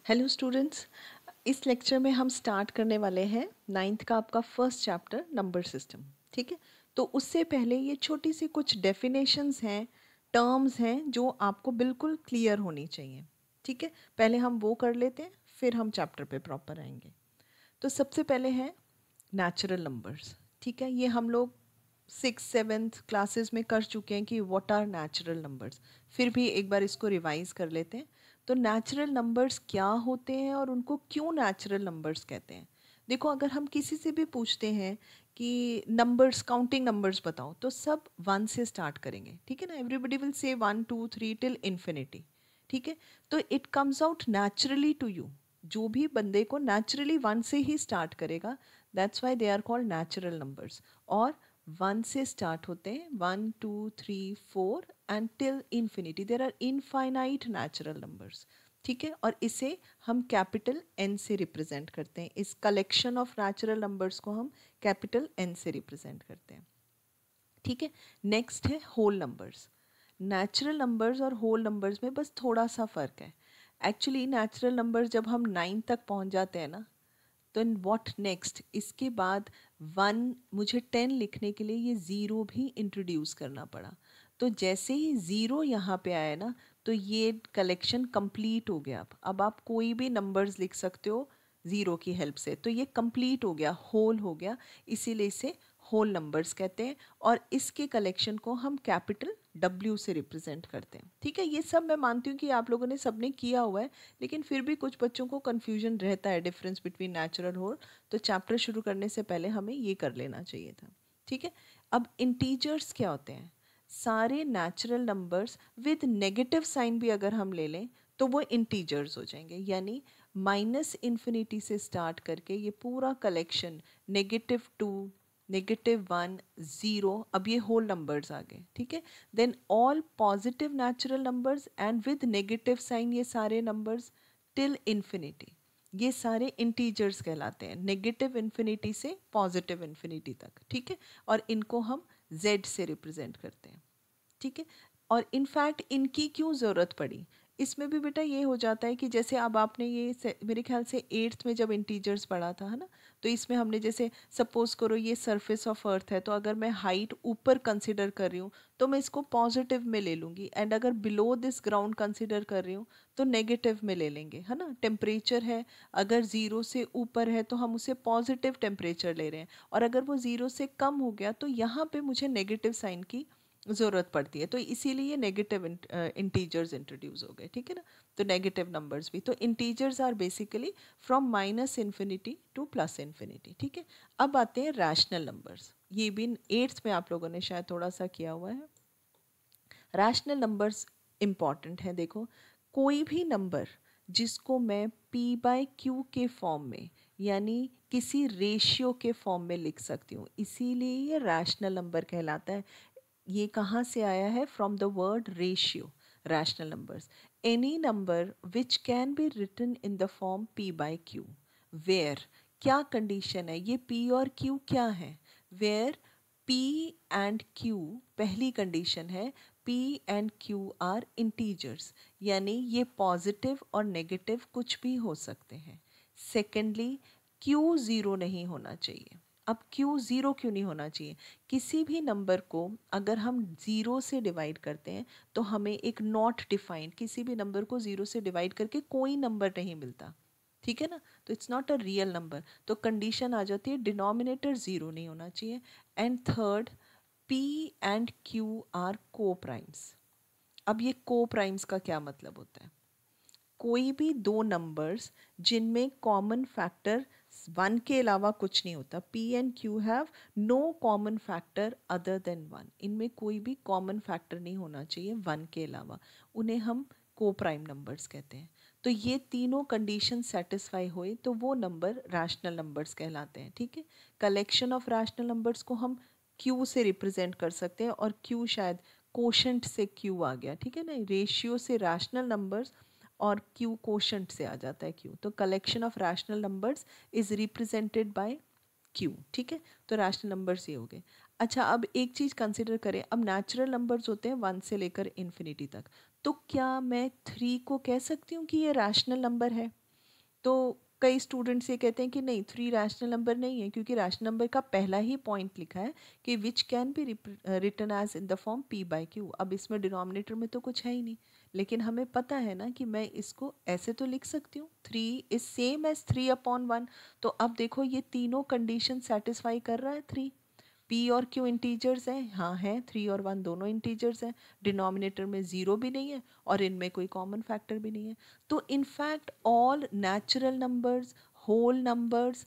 Hello students, इस lecture में हम स्टार्ट करने वाले हैं 9th का आपका फर्स्ट चैप्टर नंबर सिस्टम। ठीक है, तो उससे पहले ये छोटी सी कुछ डेफिनेशंस हैं, टर्म्स हैं जो आपको बिल्कुल क्लियर होनी चाहिए। ठीक है, पहले हम वो कर लेते हैं, फिर हम चैप्टर पे प्रॉपर आएंगे। तो सबसे पहले है नेचुरल नंबर्स। ठीक है, ये हम लोग 6th 7th क्लासेस में कर चुके हैं कि व्हाट आर नेचुरल नंबर्स। फिर भी एक बार इसको रिवाइज कर लेते हैं। तो नेचुरल नंबर्स क्या होते हैं और उनको क्यों नेचुरल नंबर्स कहते हैं। देखो, अगर हम किसी से भी पूछते हैं कि नंबर्स, काउंटिंग नंबर्स बताओ, तो सब 1 से स्टार्ट करेंगे। ठीक है ना, everybody will say 1 2 3 till infinity. ठीक है, तो it comes out naturally to you. जो भी बंदे को नेचुरली 1 से ही स्टार्ट करेगा, that's why they are called natural numbers. और 1 से स्टार्ट होते हैं, 1 2 3 4 and till infinity. There are infinite natural numbers. ठीक है, और इसे हम कैपिटल एन से रिप्रेजेंट करते हैं। इस कलेक्शन ऑफ नेचुरल नंबर्स को हम कैपिटल एन से रिप्रेजेंट करते हैं। ठीक है, नेक्स्ट है होल नंबर्स। नेचुरल नंबर्स और होल नंबर्स में बस थोड़ा सा फ़र्क है। एक्चुअली नेचुरल नंबर्स जब हम 9 तक पहुंच जाते हैं ना, तो व्हाट नेक्स्ट, इसके बाद 1, मुझे 10 लिखने के लिए ये ज़ीरो भी इंट्रोड्यूस करना पड़ा। तो जैसे ही ज़ीरो यहाँ पे आया ना, तो ये कलेक्शन कंप्लीट हो गया। अब आप कोई भी नंबर्स लिख सकते हो ज़ीरो की हेल्प से, तो ये कंप्लीट हो गया, होल हो गया। इसीलिए इसे होल नंबर्स कहते हैं। और इसके कलेक्शन को हम कैपिटल W से रिप्रेजेंट करते हैं। ठीक है, ये सब मैं मानती हूँ कि आप लोगों ने सबने किया हुआ है, लेकिन फिर भी कुछ बच्चों को कन्फ्यूजन रहता है डिफरेंस बिटवीन नेचुरल होल। तो चैप्टर शुरू करने से पहले हमें ये कर लेना चाहिए था। ठीक है, अब इंटीजर्स क्या होते हैं। सारे natural numbers with negative sign भी अगर हम ले लें तो वो इंटीजर्स हो जाएंगे। यानी माइनस इन्फिनिटी से स्टार्ट करके ये पूरा कलेक्शन -2 -1 0, अब ये होल नंबर्स आ गए। ठीक है, then all positive natural numbers and with negative sign, ये सारे नंबर्स टिल इन्फिनिटी, ये सारे इंटीजर्स कहलाते हैं, नेगेटिव इन्फिनिटी से पॉजिटिव इन्फिनिटी तक। ठीक है, और इनको हम z से रिप्रेजेंट करते हैं। ठीक है, और इनफैक्ट इनकी क्यों ज़रूरत पड़ी, इसमें भी बेटा ये हो जाता है कि जैसे अब आपने ये मेरे ख्याल से 8th में जब इंटीजर्स पढ़ा था, है ना, तो इसमें हमने जैसे सपोज करो ये सरफेस ऑफ अर्थ है, तो अगर मैं हाइट ऊपर कंसिडर कर रही हूँ तो मैं इसको पॉजिटिव में ले लूँगी, एंड अगर बिलो दिस ग्राउंड कंसिडर कर रही हूँ तो नेगेटिव में ले लेंगे, है ना। टेम्परेचर है, अगर ज़ीरो से ऊपर है तो हम उसे पॉजिटिव टेम्परेचर ले रहे हैं, और अगर वो ज़ीरो से कम हो गया तो यहाँ पे मुझे नेगेटिव साइन की ज़रूरत पड़ती है। तो इसीलिए ये नेगेटिव इंटीजर्स इंट्रोड्यूस हो गए। ठीक है ना, तो नेगेटिव नंबर्स भी, तो integers are basically from minus infinity to plus infinity. ठीक है, अब आते हैं रैशनल नंबर्स। ये भी 8th में आप लोगों ने शायद थोड़ा सा किया हुआ है। रैशनल नंबर्स इंपॉर्टेंट है। देखो, कोई भी नंबर जिसको मैं p/q के फॉर्म में, यानी किसी रेशियो के फॉर्म में लिख सकती हूँ, इसीलिए ये रैशनल नंबर कहलाता है। ये कहाँ से आया है, from the word ratio, rational numbers. Any number which can be written in the form p/q, where, क्या कंडीशन है, ये p और q क्या है, वेयर p एंड q, पहली कंडीशन है p and q are integers, यानी ये पॉजिटिव और नेगेटिव कुछ भी हो सकते हैं। सेकेंडली, q ज़ीरो नहीं होना चाहिए। अब q ज़ीरो क्यों नहीं होना चाहिए, किसी भी नंबर को अगर हम ज़ीरो से डिवाइड करते हैं तो हमें एक नॉट डिफाइंड, किसी भी नंबर को ज़ीरो से डिवाइड करके कोई नंबर नहीं मिलता। ठीक है ना, तो it's not a real number. तो कंडीशन आ जाती है डिनोमिनेटर ज़ीरो नहीं होना चाहिए। And third, p and q are coprimes. अब ये को प्राइम्स का क्या मतलब होता है, कोई भी दो नंबर्स जिनमें कॉमन फैक्टर 1 के अलावा कुछ नहीं होता, p and q have no common factor other than 1, इनमें कोई भी कॉमन फैक्टर नहीं होना चाहिए 1 के अलावा, उन्हें हम को प्राइम नंबर्स कहते हैं। तो ये तीनों कंडीशन सेटिस्फाई हुए तो वो नंबर रैशनल नंबर्स कहलाते हैं। ठीक है, कलेक्शन ऑफ रैशनल नंबर्स को हम q से रिप्रेजेंट कर सकते हैं, और q शायद कोशेंट से q आ गया। ठीक है ना, रेशियो से रैशनल नंबर्स और q कोशेंट से आ जाता है q, तो collection of rational numbers is represented by q। ठीक है, तो रैशनल नंबर्स ये हो गए। अच्छा, अब एक चीज़ कंसिडर करें, अब नेचुरल नंबर्स होते हैं 1 से लेकर इन्फिनिटी तक, तो क्या मैं 3 को कह सकती हूँ कि ये रैशनल नंबर है। तो कई स्टूडेंट्स ये कहते हैं कि नहीं 3 रैशनल नंबर नहीं है, क्योंकि रैशनल नंबर का पहला ही पॉइंट लिखा है कि which can be written as in the form p by q. अब इसमें डिनोमिनेटर में तो कुछ है ही नहीं, लेकिन हमें पता है ना कि मैं इसको ऐसे तो लिख सकती हूँ 3 इज सेम एज 3/1। तो अब देखो ये तीनों कंडीशन सेटिस्फाई कर रहा है 3। p और q इंटीजर्स हैं, हाँ हैं, 3 और 1 दोनों इंटीजर्स हैं, डिनोमिनेटर में ज़ीरो भी नहीं है और इनमें कोई कॉमन फैक्टर भी नहीं है। तो in fact all natural numbers, whole numbers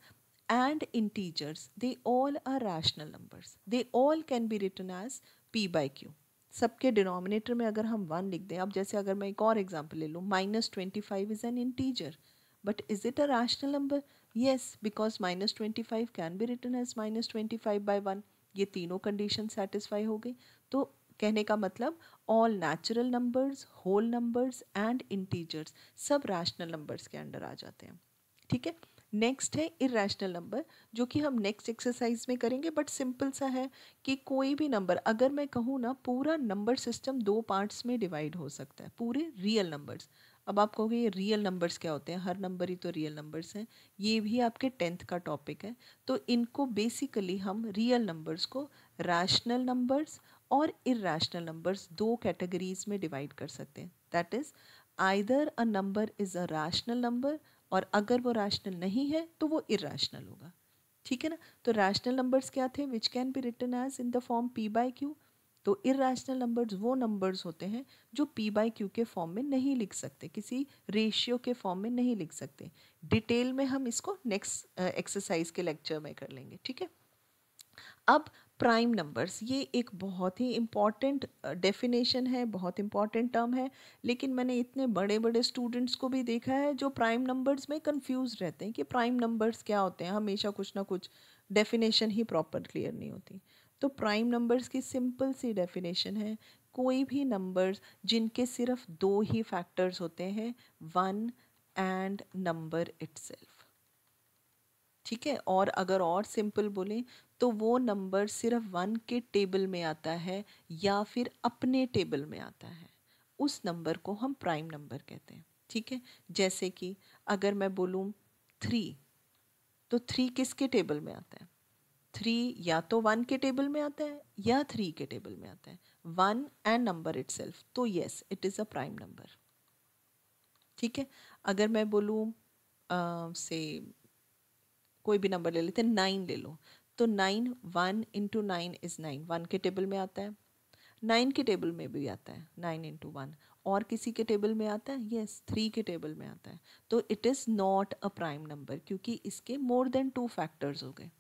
and integers, they all are rational numbers, they all can be written as p by q। सबके डिनोमिनेटर में अगर हम 1 लिख दें, अब जैसे अगर मैं एक और एग्जांपल ले लूँ, -25 is an integer, but is it a rational number? Yes, because -25 can be written as -25/1। ये तीनों कंडीशन सेटिस्फाई हो गई। तो कहने का मतलब all natural numbers, whole numbers and integers सब रैशनल नंबर्स के अंडर आ जाते हैं। ठीक है, नेक्स्ट है इरेशनल नंबर, जो कि हम नेक्स्ट एक्सरसाइज में करेंगे, बट सिंपल सा है कि कोई भी नंबर, अगर मैं कहूँ ना पूरा नंबर सिस्टम 2 पार्ट्स में डिवाइड हो सकता है, पूरे रियल नंबर्स। अब आप कहोगे ये रियल नंबर्स क्या होते हैं, हर नंबर ही तो रियल नंबर्स हैं, ये भी आपके 10th का टॉपिक है। तो इनको बेसिकली हम रियल नंबर्स को रैशनल नंबर्स और इरेशनल नंबर्स 2 कैटेगरीज में डिवाइड कर सकते हैं। That is either a number is a rational number, और अगर वो रैशनल नहीं है तो वो इरेशनल होगा। ठीक है ना। तो रैशनल नंबर्स क्या थे, which can be written as in the form p by q. तो इरेशनल नंबर्स वो नंबर्स होते हैं जो p बाई क्यू के फॉर्म में नहीं लिख सकते, किसी रेशियो के फॉर्म में नहीं लिख सकते। डिटेल में हम इसको नेक्स्ट एक्सरसाइज के लेक्चर में कर लेंगे। ठीक है। अब प्राइम नंबर्स, ये एक बहुत ही इम्पॉर्टेंट डेफिनेशन है, बहुत इम्पॉर्टेंट टर्म है, लेकिन मैंने इतने बड़े बड़े स्टूडेंट्स को भी देखा है जो प्राइम नंबर्स में कंफ्यूज रहते हैं कि प्राइम नंबर्स क्या होते हैं, हमेशा कुछ ना कुछ डेफिनेशन ही प्रॉपर क्लियर नहीं होती। तो प्राइम नंबर्स की सिंपल सी डेफिनेशन है, कोई भी नंबर्स जिनके सिर्फ 2 ही फैक्टर्स होते हैं, 1 एंड नंबर इटसेल्फ। ठीक है, और अगर और सिंपल बोलें तो वो नंबर सिर्फ 1 के टेबल में आता है या फिर अपने टेबल में आता है, उस नंबर को हम प्राइम नंबर कहते हैं। ठीक है, जैसे कि अगर मैं बोलूँ 3, तो 3 किसके टेबल में आता है, 3 या तो 1 के टेबल में आता है या 3 के टेबल में आता है, 1 एंड नंबर इटसेल्फ, तो yes it is a prime number. ठीक है, अगर मैं बोलूँ से कोई भी नंबर ले लेते हैं, 9 ले लो, तो 9, 1 इंटू 9 इज़ 9, 1 के टेबल में आता है, 9 के टेबल में भी आता है 9 इंटू 1, और किसी के टेबल में आता है, यस 3 के टेबल में आता है। तो it is not a prime number, क्योंकि इसके मोर देन 2 फैक्टर्स हो गए।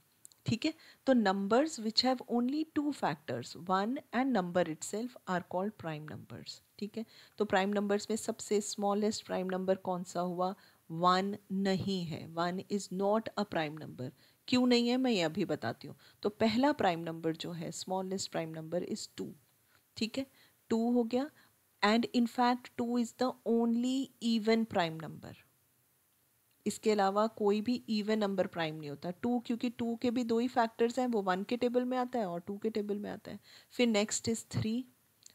ठीक है, तो numbers which have only 2 factors, 1 and number itself, are called prime numbers. ठीक है, तो प्राइम नंबर्स में सबसे स्मॉलेस्ट प्राइम नंबर कौन सा हुआ, 1 नहीं है, 1 is not a prime number. क्यों नहीं है मैं ये अभी बताती हूँ। तो पहला प्राइम नंबर जो है, स्मॉलेस्ट प्राइम नंबर इज़ 2। ठीक है, 2 हो गया, and in fact 2 is the only even prime number. इसके अलावा कोई भी इवन नंबर प्राइम नहीं होता। 2, क्योंकि 2 के भी 2 ही फैक्टर्स हैं, वो 1 के टेबल में आता है और 2 के टेबल में आता है। फिर नेक्स्ट इज 3,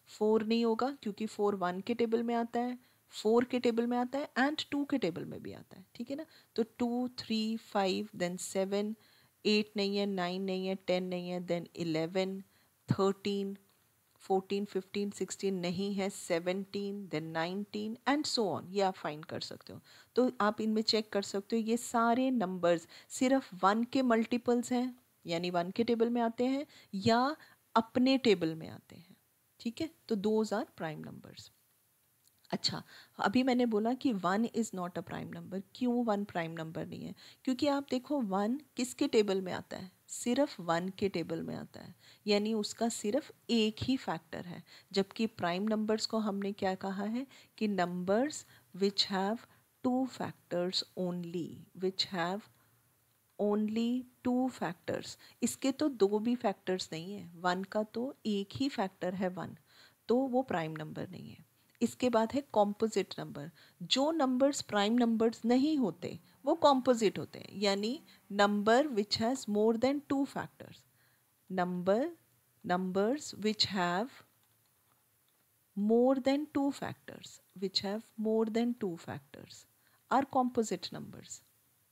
4 नहीं होगा क्योंकि 4 1 के टेबल में आता है, 4 के टेबल में आता है एंड 2 के टेबल में भी आता है। ठीक है ना। तो 2, 3, 5 देन 7, 8 नहीं है, 9 नहीं है, 10 नहीं है, देन 11, 13, 14, 15, 16 नहीं है, 17, देन 19 एंड सो ऑन, ये आप फाइंड कर सकते हो। तो आप इनमें चेक कर सकते हो, ये सारे नंबर्स सिर्फ 1 के मल्टीपल्स हैं, यानी 1 के टेबल में आते हैं या अपने टेबल में आते हैं। ठीक है, तो दोज आर प्राइम नंबर्स। अच्छा, अभी मैंने बोला कि 1 is not a prime number. क्यों 1 प्राइम नंबर नहीं है, क्योंकि आप देखो 1 किसके टेबल में आता है, सिर्फ 1 के टेबल में आता है, यानी उसका सिर्फ एक ही फैक्टर है। जबकि प्राइम नंबर्स को हमने क्या कहा है कि numbers which have 2 factors only, which have only 2 factors. इसके तो 2 भी फैक्टर्स नहीं है, 1 का तो एक ही फैक्टर है 1, तो वो प्राइम नंबर नहीं है। इसके बाद है कॉम्पोजिट नंबर। जो नंबर्स प्राइम नंबर्स नहीं होते वो कॉम्पोजिट होते हैं, यानी number which has more than 2 factors. Numbers which have more than 2 factors, which have more than 2 factors are composite numbers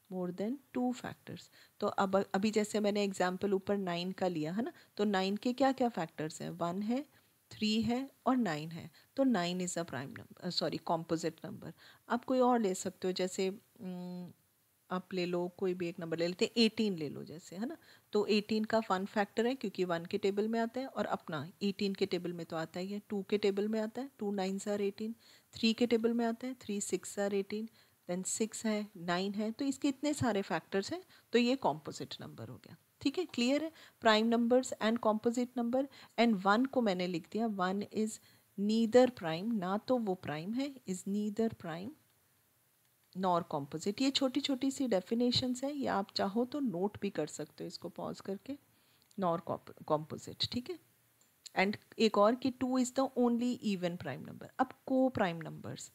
more than 2 factors. तो अब अभी जैसे मैंने एग्जाम्पल ऊपर 9 का लिया है ना, तो 9 के क्या क्या फैक्टर्स हैं, 1 है, 3 है और 9 है। तो 9 is a prime number, sorry composite number. आप कोई और ले सकते हो, जैसे आप ले लो कोई भी एक नंबर ले लेते हैं, 18 ले लो जैसे, है ना। तो 18 का 1 फैक्टर है क्योंकि 1 के टेबल में आता है, और अपना 18 के टेबल में तो आता ही है, 2 के टेबल में आता है, 2 9s आर 18, 3 के टेबल में आता है, 3 6 आर 18, देन 6 है, 9 है, तो इसके इतने सारे फैक्टर्स हैं, तो ये कॉम्पोजिट नंबर हो गया। ठीक है, क्लियर है। Prime numbers and composite number. And 1 को मैंने लिख दिया, 1 इज नीदर प्राइम, ना तो वो प्राइम है, is neither prime nor composite. ये छोटी छोटी सी डेफिनेशंस है, या आप चाहो तो नोट भी कर सकते हो इसको पॉज करके, नॉर कॉम्पोजिट। ठीक है। एंड एक और कि 2 is the only even prime number. अब को प्राइम नंबर्स,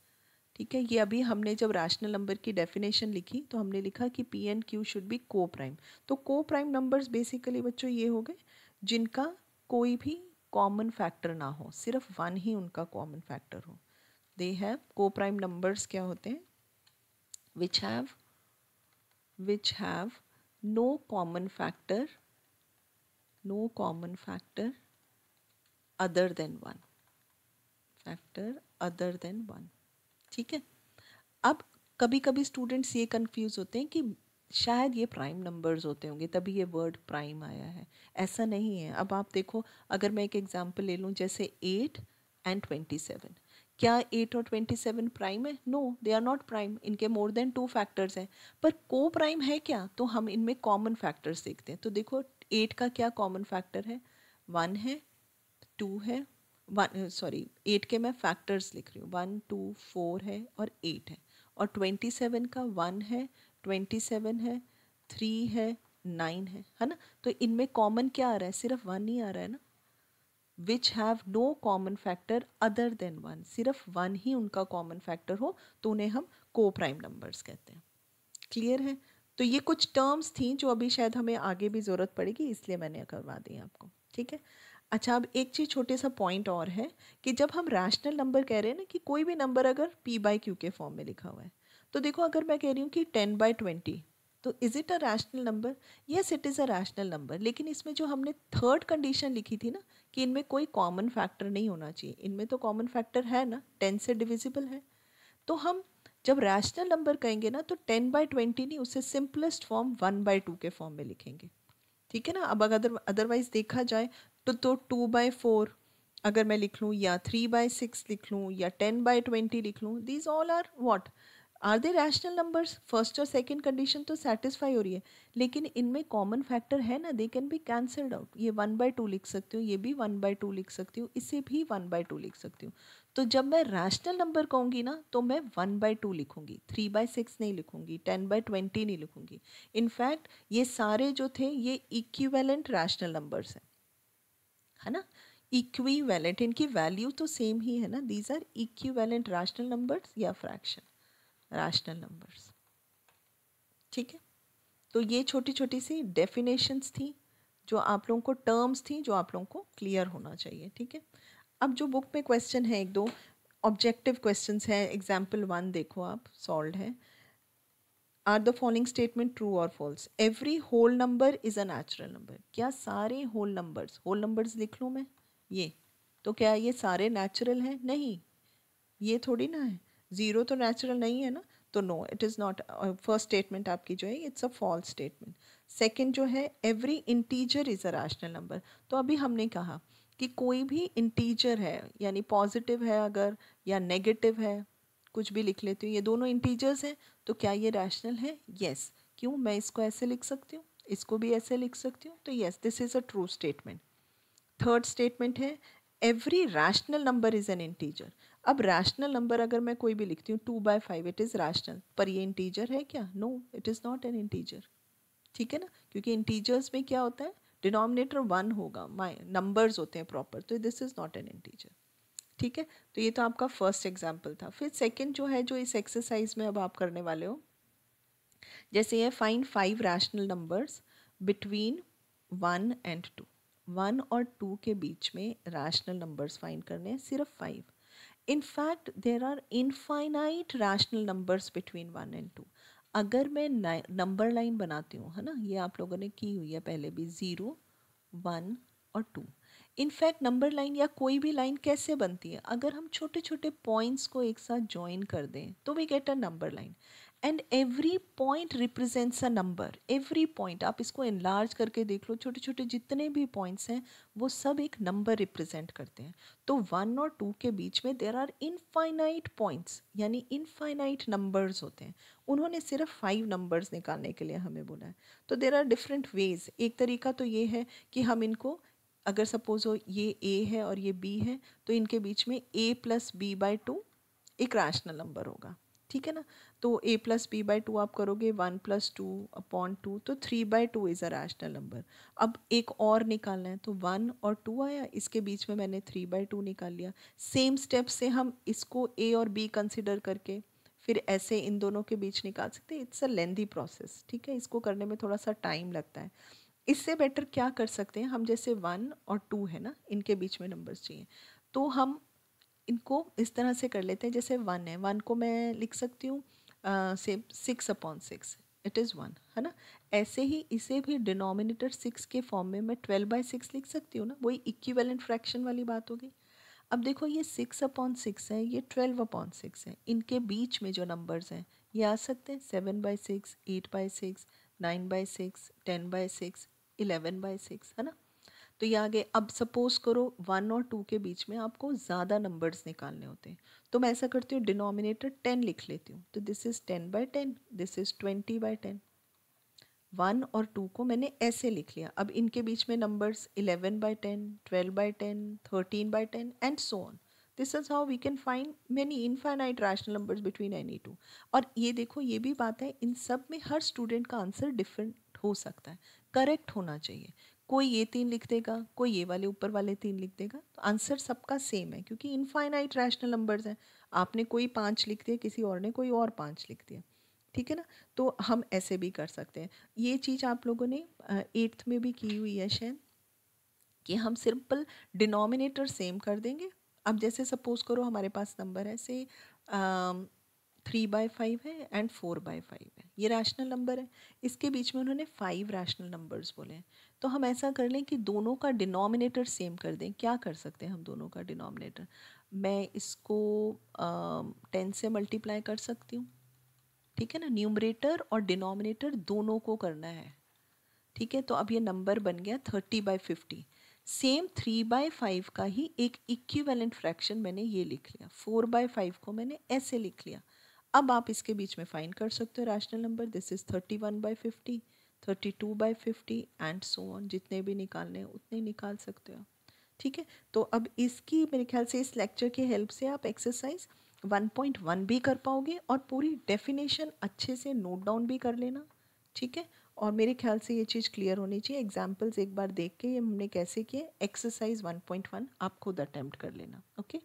ठीक है, ये अभी हमने जब रैशनल नंबर की डेफिनेशन लिखी तो हमने लिखा कि P and Q should be को प्राइम। तो को प्राइम नंबर्स बेसिकली बच्चों ये हो गए जिनका कोई भी कॉमन फैक्टर ना हो, सिर्फ 1 ही उनका कॉमन फैक्टर हो। दे हैव को प्राइम नंबर्स क्या होते हैं, which have no common factor other than 1। ठीक है। अब कभी कभी स्टूडेंट्स ये कंफ्यूज होते हैं कि शायद ये प्राइम नंबर्स होते होंगे तभी ये वर्ड प्राइम आया है। ऐसा नहीं है। अब आप देखो, अगर मैं एक एग्जांपल ले लूँ, जैसे 8 एंड 27, क्या 8 और 27 प्राइम है? No, they are not prime. इनके मोर देन 2 फैक्टर्स हैं। पर को प्राइम है क्या? तो हम इनमें कॉमन फैक्टर्स देखते हैं। तो देखो 8 का क्या कॉमन फैक्टर है, 1 है, 2 है, 8 के मैं फैक्टर्स लिख रही हूँ, 1 2 4 है और 8 है। और 27 का 1 है, 27 है, 3 है, 9 है ना। तो इनमें कॉमन क्या आ रहा है, सिर्फ 1 ही आ रहा है ना। Which have no common factor other than 1, सिर्फ 1 ही उनका कॉमन फैक्टर हो तो उन्हें हम को प्राइम नंबर्स कहते हैं। क्लियर है। तो ये कुछ टर्म्स थी जो अभी शायद हमें आगे भी ज़रूरत पड़ेगी, इसलिए मैंने करवा दी आपको। ठीक है। अच्छा, अब एक चीज़ छोटे सा पॉइंट और है कि जब हम रैशनल नंबर कह रहे हैं ना, कि कोई भी नंबर अगर p/q के फॉर्म में लिखा हुआ है, तो देखो अगर मैं कह रही हूँ कि 10/20, तो is it a rational number? Yes, it is a rational number. लेकिन इसमें जो हमने थर्ड कंडीशन लिखी थी ना, कि इनमें कोई कॉमन फैक्टर नहीं होना चाहिए, इनमें तो कॉमन फैक्टर है ना, 10 से डिविजिबल है। तो हम जब रैशनल नंबर कहेंगे ना, तो 10/20 नहीं, उसे सिंपलेस्ट फॉर्म 1/2 के फॉर्म में लिखेंगे। ठीक है ना। अब अगर अदरवाइज देखा जाए तो 2/4 अगर मैं लिख लूँ, या 3/6 लिख लूँ, या 10/20 लिख लूँ, these all are what, are they rational numbers? First और सेकंड कंडीशन तो सेटिस्फाई हो रही है, लेकिन इनमें कॉमन फैक्टर है ना, they can be cancelled out. ये 1/2 लिख सकती हूँ, ये भी 1/2 लिख सकती हूँ, इसे भी 1/2 लिख सकती हूँ। तो जब मैं रैशनल नंबर कहूँगी ना, तो मैं 1/2 लिखूंगी, 3/6 नहीं लिखूंगी, 10/20 नहीं लिखूंगी। इनफैक्ट ये सारे जो थे ये इक्विवेलेंट रैशनल नंबर्स हैं, है ना। इक्विवेलेंट, इनकी वैल्यू तो सेम ही है ना। These are equivalent rational numbers या फ्रैक्शन रैशनल नंबर्स। ठीक है। तो ये छोटी छोटी सी डेफिनेशंस थी जो आप लोगों को, टर्म्स थी जो आप लोगों को क्लियर होना चाहिए। ठीक है। अब जो बुक में क्वेश्चन है, एक दो ऑब्जेक्टिव क्वेश्चंस हैं। एग्जाम्पल 1 देखो आप, सॉल्व है। Are the following statement true और false? Every whole number is a natural number. क्या सारे होल नंबर्स लिख लूँ मैं ये, तो क्या ये सारे नेचुरल हैं? नहीं, ये थोड़ी ना है। 0 तो नेचुरल नहीं है ना, तो no, it is not. First statement आपकी जो है, it's a false statement. Second जो है, every integer is a rational number. तो अभी हमने कहा कि कोई भी इंटीजर है, यानी पॉजिटिव है अगर, या नेगेटिव है, कुछ भी लिख लेती हूँ, ये दोनों इंटीजर्स हैं, तो क्या ये रैशनल है? यस। क्यों? मैं इसको ऐसे लिख सकती हूँ, इसको भी ऐसे लिख सकती हूँ, तो yes, this is a true statement. Third statement है, every rational number is an integer. अब रैशनल नंबर अगर मैं कोई भी लिखती हूँ, 2/5, इट इज़ रैशनल, पर ये इंटीजर है क्या? No, it is not an integer. ठीक है ना, क्योंकि इंटीजर्स में क्या होता है, डिनोमिनेटर 1 होगा, नंबर्स होते हैं प्रॉपर, तो this is not an integer. ठीक है। तो ये तो आपका फर्स्ट एग्जाम्पल था। फिर सेकेंड जो है, जो इस एक्सरसाइज में अब आप करने वाले हो, जैसे ये find 5 rational numbers between 1 and 2। 1 और 2 के बीच में रैशनल नंबर्स फाइंड करने हैं, सिर्फ 5। In fact there are infinite rational numbers between 1 and 2। अगर मैं नंबर लाइन बनाती हूँ, है ना, ये आप लोगों ने की हुई है पहले भी, 0, 1 और 2। इनफैक्ट नंबर लाइन या कोई भी लाइन कैसे बनती है, अगर हम छोटे छोटे पॉइंट्स को एक साथ ज्वाइन कर दें तो we get a number line. And every point represents a number. Every point, आप इसको एनलार्ज करके देख लो, छोटे छोटे जितने भी पॉइंट्स हैं वो सब एक नंबर रिप्रेजेंट करते हैं। तो 1 और 2 के बीच में देर आर इनफाइनाइट पॉइंट्स, यानी इनफाइनाइट नंबर्स होते हैं। उन्होंने सिर्फ 5 नंबर्स निकालने के लिए हमें बोला है। तो देर आर डिफरेंट वेज। एक तरीका तो ये है कि हम इनको, अगर सपोज हो ये a है और ये b है, तो इनके बीच में a प्लस बी बाई 2 एक रैशनल नंबर होगा, ठीक है ना। तो a प्लस बी बाई 2 आप करोगे 1 प्लस 2 अपॉन 2, तो 3/2 इज़ अ रैशनल नंबर। अब एक और निकालना है, तो 1 और 2 आया, इसके बीच में मैंने 3/2 निकाल लिया। सेम स्टेप से हम इसको a और b कंसिडर करके फिर ऐसे इन दोनों के बीच निकाल सकते हैं। इट्स अ लेंदी प्रोसेस, ठीक है, इसको करने में थोड़ा सा टाइम लगता है। इससे बेटर क्या कर सकते हैं हम, जैसे 1 और 2 है ना, इनके बीच में नंबर्स चाहिए, तो हम इनको इस तरह से कर लेते हैं। जैसे 1 है, 1 को मैं लिख सकती हूँ से 6/6, इट इज़ 1, है ना। ऐसे ही इसे भी डिनोमिनेटर 6 के फॉर्म में मैं 12/6 लिख सकती हूँ ना, वही इक्विवेलेंट फ्रैक्शन वाली बात होगी। अब देखो ये 6/6 है, ये 12/6 है, इनके बीच में जो नंबर्स हैं ये आ सकते हैं 7/6, 8/6, 9/6, 10/6, 11/6, है ना। तो ये आगे, अब सपोज करो 1 और 2 के बीच में आपको ज़्यादा नंबर्स निकालने होते हैं, तो मैं ऐसा करती हूँ, डिनोमिनेटर 10 लिख लेती हूँ, तो दिस इज़ 10/10, दिस इज़ 20/10। 1 और 2 को मैंने ऐसे लिख लिया। अब इनके बीच में numbers 11/10, 12/10, 13/10 and so on. This is how we can find many infinite rational numbers between any two. और ये देखो, ये भी बात है, इन सब में हर स्टूडेंट का आंसर डिफरेंट हो सकता है, करेक्ट होना चाहिए। कोई ये 3 लिख देगा, कोई ये वाले ऊपर वाले 3 लिख देगा, तो आंसर सबका सेम है, क्योंकि इनफाइनाइट रैशनल नंबर्स हैं। आपने कोई 5 लिख दिया, किसी और ने कोई और 5 लिख दिया, ठीक है ना। तो हम ऐसे भी कर सकते हैं। ये चीज़ आप लोगों ने 8th में भी की हुई है शायद, कि हम सिंपल डिनोमिनेटर सेम कर देंगे। अब जैसे सपोज करो हमारे पास नंबर है से 3/5 है एंड 4/5 है, ये रैशनल नंबर है। इसके बीच में उन्होंने 5 रैशनल नंबर्स बोले हैं, तो हम ऐसा कर लें कि दोनों का डिनोमिनेटर सेम कर दें। क्या कर सकते हैं हम दोनों का डिनोमिनेटर, मैं इसको 10 से मल्टीप्लाई कर सकती हूँ, ठीक है ना। न्यूमरेटर और डिनोमिनेटर दोनों को करना है, ठीक है। तो अब ये नंबर बन गया 30/50। सेम 3/5 का ही एक इक्विवेलेंट फ्रैक्शन मैंने ये लिख लिया, 4/5 को मैंने ऐसे लिख लिया। अब आप इसके बीच में फाइंड कर सकते हो rational number, this is 31/50, 32/50 and so on, जितने भी निकालने हैं उतने निकाल सकते हो, ठीक है। तो अब इसकी मेरे ख्याल से इस लेक्चर की हेल्प से आप एक्सरसाइज 1.1 भी कर पाओगे और पूरी डेफिनेशन अच्छे से नोट डाउन भी कर लेना, ठीक है। और मेरे ख्याल से ये चीज़ क्लियर होनी चाहिए। एग्जाम्पल्स एक बार देख के ये हमने कैसे किए, एक्सरसाइज 1.1 आप खुद अटेम्प्ट कर लेना, ओके।